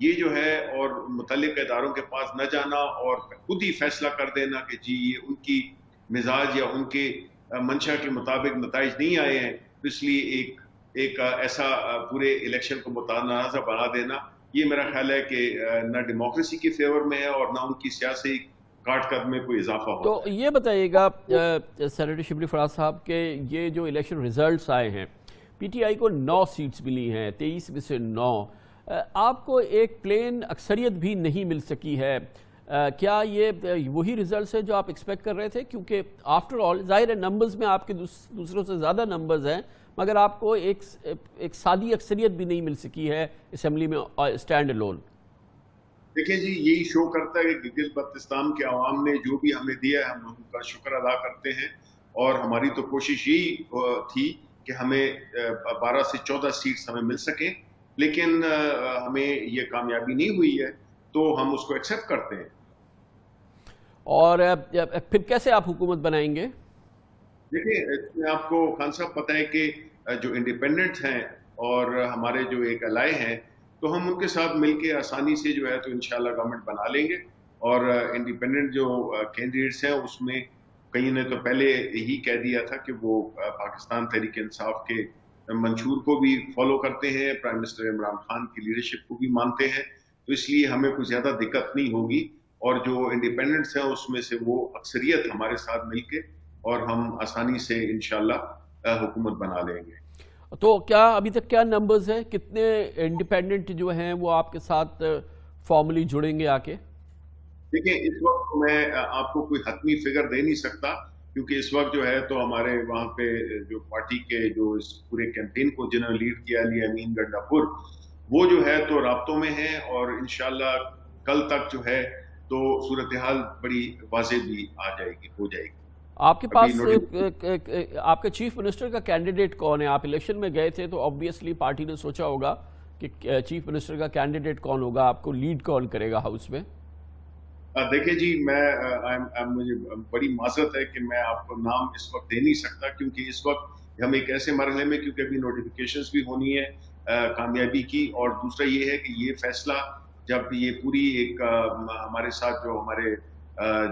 یہ جو ہے اور متعلقہ اداروں کے پاس نہ جانا اور خود ہی فیصلہ کر دینا کہ جی یہ ان کی مزاج یا ان کے منشا کے مطابق نتائج نہیں آئے ہیں، تو اس لیے ایک ایسا پورے الیکشن کو متنازع بنا دینا، یہ میرا خیال ہے کہ نہ ڈیموکریسی کے فیور میں ہے اور نہ ان کی سیاسی کاٹ قد میں کوئی اضافہ ہو۔ تو یہ بتائیے گا سینیٹر شبلی فراز صاحب کہ یہ جو الیکشن ریزلٹس آئے ہیں، پی ٹی آئی کو 9 سیٹس ملی ہیں، 23 میں سے 9، آپ کو ایک پلین اکثریت بھی نہیں مل سکی ہے، کیا یہ وہی ریزلٹس ہیں جو آپ ایکسپیکٹ کر رہے تھے؟ کیونکہ آفٹر آل ظاہر ہے نمبرز میں آپ کے دوسروں سے زیادہ نمبرز ہیں، مگر آپ کو ایک سادی اکثریت بھی نہیں مل سکی ہے اسمبلی میں اسٹینڈ الون۔ دیکھیں جی، یہی شو کرتا ہے کہ گلگت بلتستان کے عوام نے جو بھی ہمیں دیا ہے ہم ان کا شکر ادا کرتے ہیں، اور ہماری تو کوشش یہی تھی کہ ہمیں 12 سے 14 سیٹس ہمیں مل سکیں، لیکن ہمیں یہ کامیابی نہیں ہوئی ہے تو ہم اس کو ایکسیپٹ کرتے ہیں۔ اور پھر کیسے آپ حکومت بنائیں گے؟ دیکھیں آپ کو خان صاحب پتہ ہے کہ جو انڈیپینڈنٹ ہیں اور ہمارے جو ایک الائے ہیں، تو ہم ان کے ساتھ مل کے آسانی سے جو ہے تو انشاءاللہ گورنمنٹ بنا لیں گے، اور انڈیپینڈنٹ جو کینڈیڈیٹس ہیں اس میں کئی نے تو پہلے ہی کہہ دیا تھا کہ وہ پاکستان تحریک انصاف کے منشور کو بھی فالو کرتے ہیں، پرائم منسٹر عمران خان کی لیڈرشپ کو بھی مانتے ہیں، تو اس لیے ہمیں کوئی زیادہ دقت نہیں ہوگی، اور جو انڈیپینڈنٹس ہیں اس میں سے وہ اکثریت ہمارے ساتھ مل کے اور ہم آسانی سے انشاءاللہ حکومت بنا لیں گے۔ تو کیا ابھی تک کیا نمبرز ہیں، کتنے انڈیپینڈنٹ جو ہیں وہ آپ کے ساتھ فارملی جڑیں گے آ کے؟ دیکھیں اس وقت میں آپ کو کوئی حتمی فگر دے نہیں سکتا، کیونکہ اس وقت جو ہے تو ہمارے وہاں پہ جو پارٹی کے جو اس پورے کیمپین کو جنہوں نے لیڈ کیا علی امین گنڈا پور، وہ جو ہے تو رابطوں میں ہیں، اور انشاءاللہ کل تک جو ہے تو صورتحال بڑی واضح بھی آ جائے گی، ہو جائے گی۔ آپ کے پاس آپ کے چیف منسٹر کا کینڈیڈیٹ کون ہے؟ آپ الیکشن میں گئے تھے تو آبویسلی پارٹی نے سوچا ہوگا کہ چیف منسٹر کا کینڈیڈیٹ کون ہوگا، آپ کو لیڈ کون کرے گا ہاؤس میں؟ دیکھیں جی، مجھے بڑی معذرت ہے کہ میں آپ کو نام اس وقت دے نہیں سکتا، کیونکہ اس وقت ہم ایک ایسے مرحلے میں، کیونکہ ابھی نوٹیفیکیشنز بھی ہونی ہے کامیابی کی، اور دوسرا یہ ہے کہ یہ فیصلہ جب یہ پوری ایک ہمارے ساتھ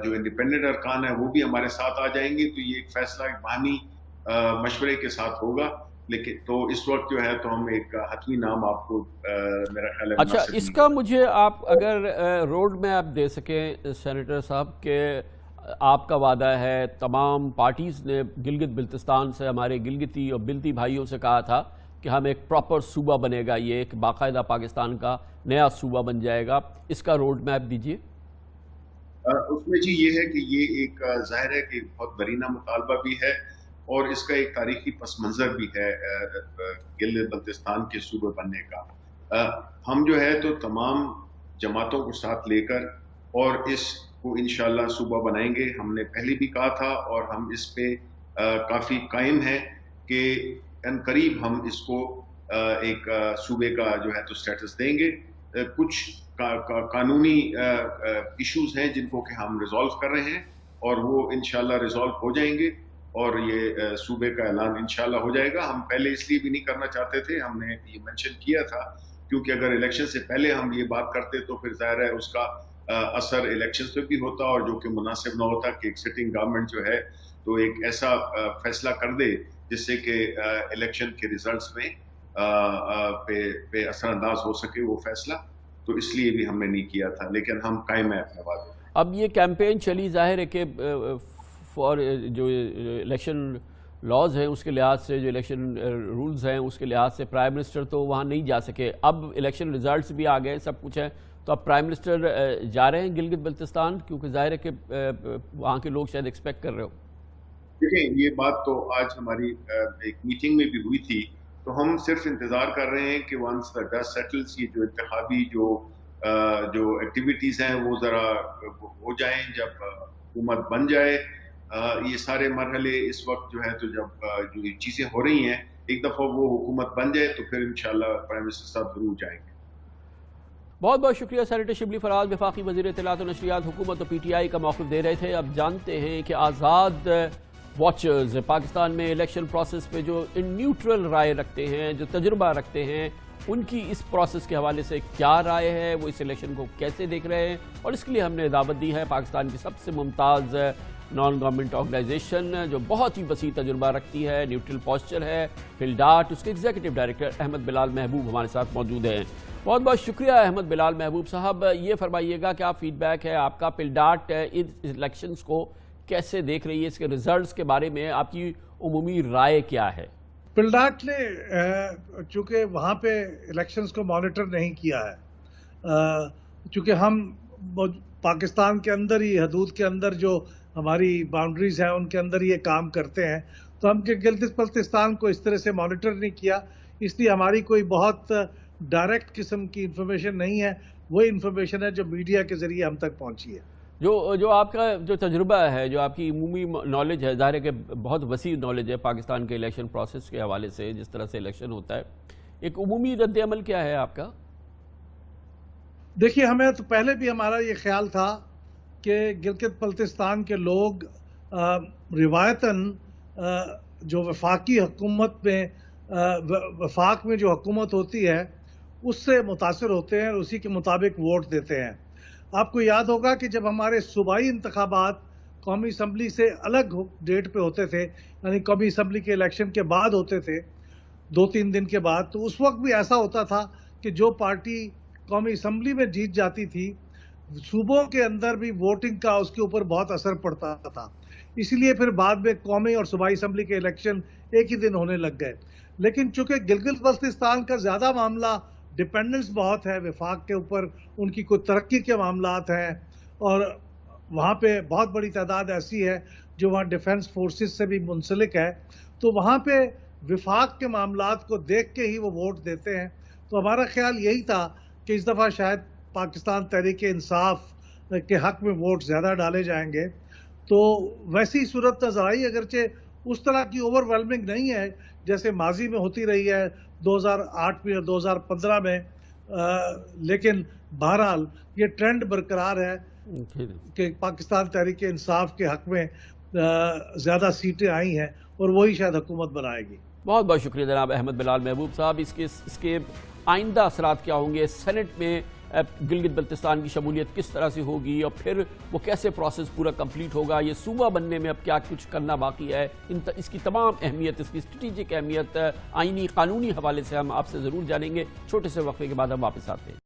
جو انڈیپینڈنٹ ارکان ہیں وہ بھی ہمارے ساتھ آ جائیں گے، تو یہ ایک فیصلہ ایک باہمی مشورے کے ساتھ ہوگا، لیکن تو اس وقت جو ہے تو ہم ایک حتمی نام آپ کو میرا خیال ہے۔ اچھا، اس کا مجھے آپ اگر روڈ میپ دے سکیں سینیٹر صاحب، کہ آپ کا وعدہ ہے، تمام پارٹیز نے گلگت بلتستان سے، ہمارے گلگتی اور بلتی بھائیوں سے کہا تھا کہ ہم ایک پراپر صوبہ بنے گا، یہ ایک باقاعدہ پاکستان کا نیا صوبہ بن جائے گا، اس کا روڈ میپ دیجیے۔ اس میں جی یہ ہے کہ یہ ایک ظاہر ہے کہ بہت برینہ مطالبہ بھی ہے، اور اس کا ایک تاریخی پس منظر بھی ہے گلگت بلتستان کے صوبے بننے کا۔ ہم جو ہے تو تمام جماعتوں کو ساتھ لے کر اور اس کو انشاءاللہ صوبہ بنائیں گے۔ ہم نے پہلے بھی کہا تھا اور ہم اس پہ کافی قائم ہیں کہ ان قریب ہم اس کو ایک صوبے کا جو ہے تو سٹیٹس دیں گے۔ کچھ قانونی ایشوز ہیں جن کو کہ ہم ریزالو کر رہے ہیں، اور وہ انشاءاللہ ریزالو ہو جائیں گے، اور یہ صوبے کا اعلان انشاءاللہ ہو جائے گا۔ ہم پہلے اس لیے بھی نہیں کرنا چاہتے تھے، ہم نے یہ مینشن کیا تھا کیونکہ اگر الیکشن سے پہلے ہم یہ بات کرتے تو پھر ظاہر ہے اس کا اثر الیکشن پہ بھی ہوتا، اور جو کہ مناسب نہ ہوتا کہ ایک سٹنگ گورنمنٹ جو ہے تو ایک ایسا فیصلہ کر دے جس سے کہ الیکشن کے ریزلٹس میں پہ اثر انداز ہو سکے وہ فیصلہ، تو اس لیے بھی ہم نے نہیں کیا تھا، لیکن ہم قائم ہیں اپنے وعدے۔ اب یہ کیمپین چلی، ظاہر ہے کہ فار جو الیکشن لاز ہیں اس کے لحاظ سے، جو الیکشن رولز ہیں اس کے لحاظ سے پرائم منسٹر تو وہاں نہیں جا سکے، اب الیکشن ریزلٹس بھی آ گئے، سب کچھ ہے، تو اب پرائم منسٹر جا رہے ہیں گلگت بلتستان؟ کیونکہ ظاہر ہے کہ وہاں کے لوگ شاید ایکسپیکٹ کر رہے ہو۔ دیکھیں یہ بات تو آج ہماری ایک میٹنگ میں بھی ہوئی تھی، تو ہم صرف انتظار کر رہے ہیں کہ ونس دا ڈسٹ سیٹلز، یہ جو انتخابی جو ایکٹیویٹیز ہیں وہ ذرا ہو جائیں، جب حکومت بن جائے۔ یہ سارے مرحلے اس وقت جو ہے تو جب جو یہ چیزیں ہو رہی ہیں، ایک دفعہ وہ حکومت بن جائے تو پھر انشاءاللہ پرائم منسٹر صاحب ضرور جائیں گے۔ بہت بہت شکریہ سینیٹر شبلی فراز، وفاقی وزیر اطلاعات و نشریات، حکومت اور پی ٹی آئی کا موقف دے رہے تھے۔ اب جانتے ہیں کہ آزاد واچرز پاکستان میں الیکشن پروسیس پہ جو نیوٹرل رائے رکھتے ہیں، جو تجربہ رکھتے ہیں، ان کی اس پروسیس کے حوالے سے کیا رائے ہے، وہ اس الیکشن کو کیسے دیکھ رہے ہیں، اور اس کے لیے ہم نے دعوت دی ہے پاکستان کی سب سے ممتاز نان گورنمنٹ آرگنائزیشن جو بہت ہی وسیع تجربہ رکھتی ہے، نیوٹرل پوسچر ہے، فلڈاٹ، اس کے ایگزیکٹو ڈائریکٹر احمد بلال محبوب ہمارے ساتھ موجود ہیں۔ بہت بہت شکریہ احمد بلال محبوب صاحب۔ یہ فرمائیے گا کیا فیڈ بیک ہے آپ کا، فلڈاٹ ان الیکشنز کو کیسے دیکھ رہی ہے، اس کے ریزلٹس کے بارے میں آپ کی عمومی رائے کیا ہے؟ فلڈاٹ نے چونکہ وہاں پہ الیکشنز کو مانیٹر نہیں کیا ہے، چونکہ ہم پاکستان کے اندر ہی حدود کے اندر جو ہماری باؤنڈریز ہیں ان کے اندر یہ کام کرتے ہیں، تو ہم گلگت بلتستان کو اس طرح سے مانیٹر نہیں کیا، اس لیے ہماری کوئی بہت ڈائریکٹ قسم کی انفارمیشن نہیں ہے۔ وہ انفارمیشن ہے جو میڈیا کے ذریعے ہم تک پہنچی ہے۔ جو آپ کا جو تجربہ ہے، جو آپ کی عمومی نالج ہے، ظاہر ہے کہ بہت وسیع نالج ہے پاکستان کے الیکشن پروسیس کے حوالے سے، جس طرح سے الیکشن ہوتا ہے، ایک عمومی رد عمل کیا ہے آپ کا؟ دیکھیے، ہمیں تو پہلے بھی ہمارا یہ خیال تھا کہ گلگت بلتستان کے لوگ روایتاً جو وفاقی حکومت میں وفاق میں جو حکومت ہوتی ہے اس سے متاثر ہوتے ہیں اور اسی کے مطابق ووٹ دیتے ہیں۔ آپ کو یاد ہوگا کہ جب ہمارے صوبائی انتخابات قومی اسمبلی سے الگ ڈیٹ پہ ہوتے تھے، یعنی قومی اسمبلی کے الیکشن کے بعد ہوتے تھے 2-3 دن کے بعد، تو اس وقت بھی ایسا ہوتا تھا کہ جو پارٹی قومی اسمبلی میں جیت جاتی تھی صوبوں کے اندر بھی ووٹنگ کا اس کے اوپر بہت اثر پڑتا تھا، اسی لیے پھر بعد میں قومی اور صوبائی اسمبلی کے الیکشن ایک ہی دن ہونے لگ گئے۔ لیکن چونکہ گلگت بلتستان کا زیادہ معاملہ ڈیپینڈنس بہت ہے وفاق کے اوپر، ان کی کوئی ترقی کے معاملات ہیں، اور وہاں پہ بہت بڑی تعداد ایسی ہے جو وہاں ڈیفنس فورسز سے بھی منسلک ہے، تو وہاں پہ وفاق کے معاملات کو دیکھ کے ہی وہ ووٹ دیتے ہیں۔ تو ہمارا خیال یہی تھا کہ اس دفعہ شاید پاکستان تحریک انصاف کے حق میں ووٹ زیادہ ڈالے جائیں گے، تو ویسی صورت نظر آئی، اگرچہ اس طرح کی اوور ویلمنگ نہیں ہے جیسے ماضی میں ہوتی رہی ہے 2008 میں اور 2015 میں، لیکن بہرحال یہ ٹرینڈ برقرار ہے کہ پاکستان تحریک انصاف کے حق میں زیادہ سیٹیں آئی ہیں اور وہی شاید حکومت بنائے گی۔ بہت بہت شکریہ جناب احمد بلال محبوب صاحب۔ اس کے آئندہ اثرات کیا ہوں گے، سینٹ میں گلگت بلتستان کی شمولیت کس طرح سے ہوگی، اور پھر وہ کیسے پروسیس پورا کمپلیٹ ہوگا، یہ صوبہ بننے میں اب کیا کچھ کرنا باقی ہے، اس کی تمام اہمیت، اس کی اسٹریٹجک اہمیت آئینی قانونی حوالے سے ہم آپ سے ضرور جانیں گے۔ چھوٹے سے وقفے کے بعد ہم واپس آتے ہیں۔